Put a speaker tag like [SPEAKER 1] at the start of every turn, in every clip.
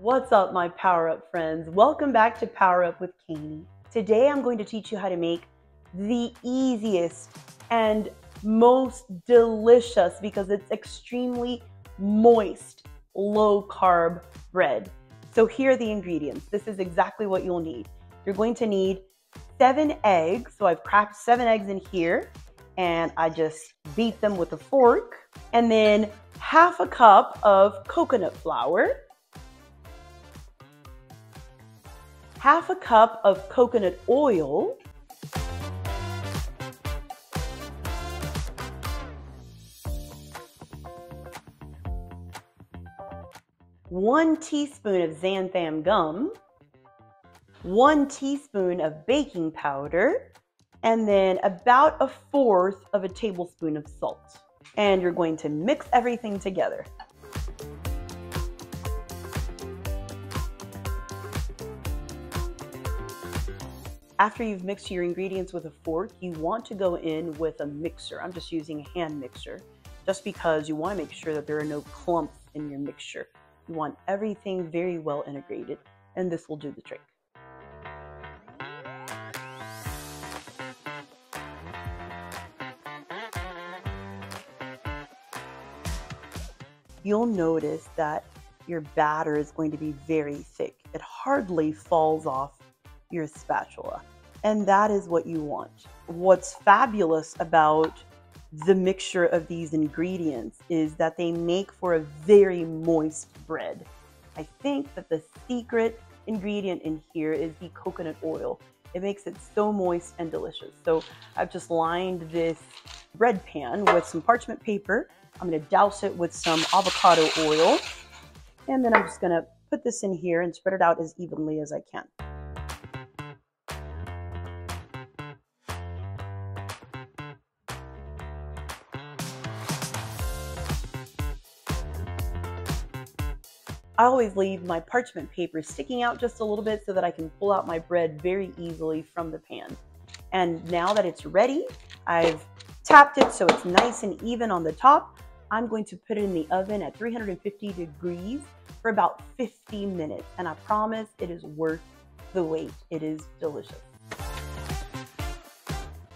[SPEAKER 1] What's up, my Power Up friends? Welcome back to Power Up with Kanie. Today I'm going to teach you how to make the easiest and most delicious, because it's extremely moist, low carb bread. So here are the ingredients. This is exactly what you'll need. You're going to need 7 eggs. So I've cracked 7 eggs in here and I just beat them with a fork. And then half a cup of coconut flour, half a cup of coconut oil, one teaspoon of xanthan gum, 1 teaspoon of baking powder, and then about 1/4 of a tablespoon of salt. And you're going to mix everything together. After you've mixed your ingredients with a fork, you want to go in with a mixer. I'm just using a hand mixer, just because you want to make sure that there are no clumps in your mixture. You want everything very well integrated, and this will do the trick. You'll notice that your batter is going to be very thick. It hardly falls off your spatula. And that is what you want. What's fabulous about the mixture of these ingredients is that they make for a very moist bread. I think that the secret ingredient in here is the coconut oil. It makes it so moist and delicious. So I've just lined this bread pan with some parchment paper. I'm going to douse it with some avocado oil. And then I'm just going to put this in here and spread it out as evenly as I can. I always leave my parchment paper sticking out just a little bit so that I can pull out my bread very easily from the pan. And now that it's ready, I've tapped it so it's nice and even on the top. I'm going to put it in the oven at 350 degrees for about 50 minutes. And I promise it is worth the wait. It is delicious.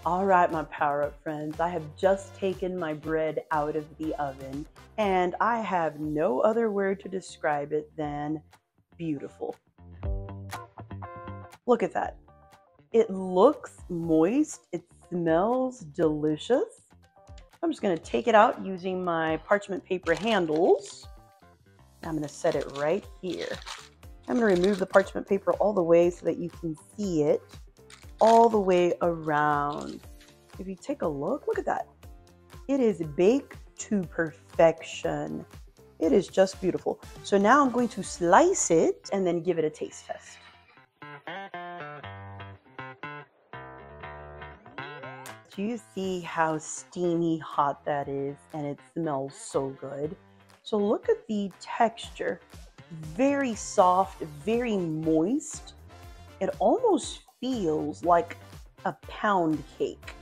[SPEAKER 1] All right, my Power Up friends, I have just taken my bread out of the oven, and I have no other word to describe it than beautiful. Look at that. It looks moist. It smells delicious. I'm just going to take it out using my parchment paper handles. I'm going to set it right here. I'm going to remove the parchment paper all the way so that you can see it all the way around. If you take a look at that. It is baked to perfection. It is just beautiful. So now I'm going to slice it and then give it a taste test. Do you see how steamy hot that is? And it smells so good. So look at the texture. Very soft, very moist. It almost feels like a pound cake.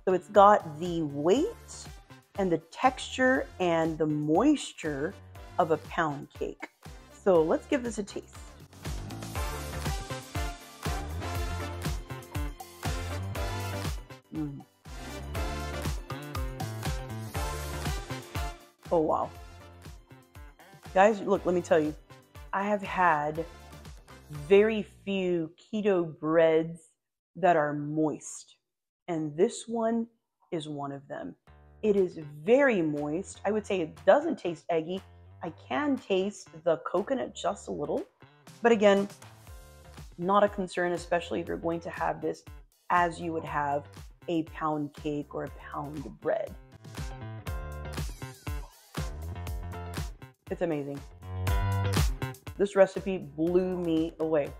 [SPEAKER 1] So it's got the weight and the texture and the moisture of a pound cake. So let's give this a taste. Oh wow. Guys, look, let me tell you, I have had very few keto breads that are moist, and this one is one of them. It is very moist. I would say it doesn't taste eggy. I can taste the coconut just a little, but again, not a concern, especially if you're going to have this as you would have a pound cake or a pound bread. It's amazing. This recipe blew me away.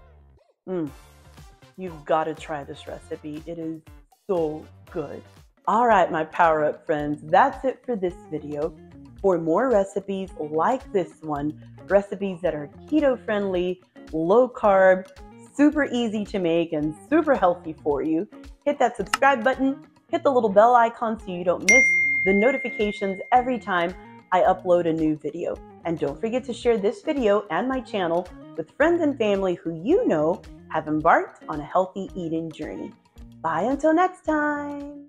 [SPEAKER 1] You've got to try this recipe. It is so good. All right, my Power Up friends, that's it for this video. For more recipes like this one, recipes that are keto friendly, low carb, super easy to make, and super healthy for you, hit that subscribe button, hit the little bell icon so you don't miss the notifications every time I upload a new video. And don't forget to share this video and my channel with friends and family who you know have embarked on a healthy eating journey. Bye until next time.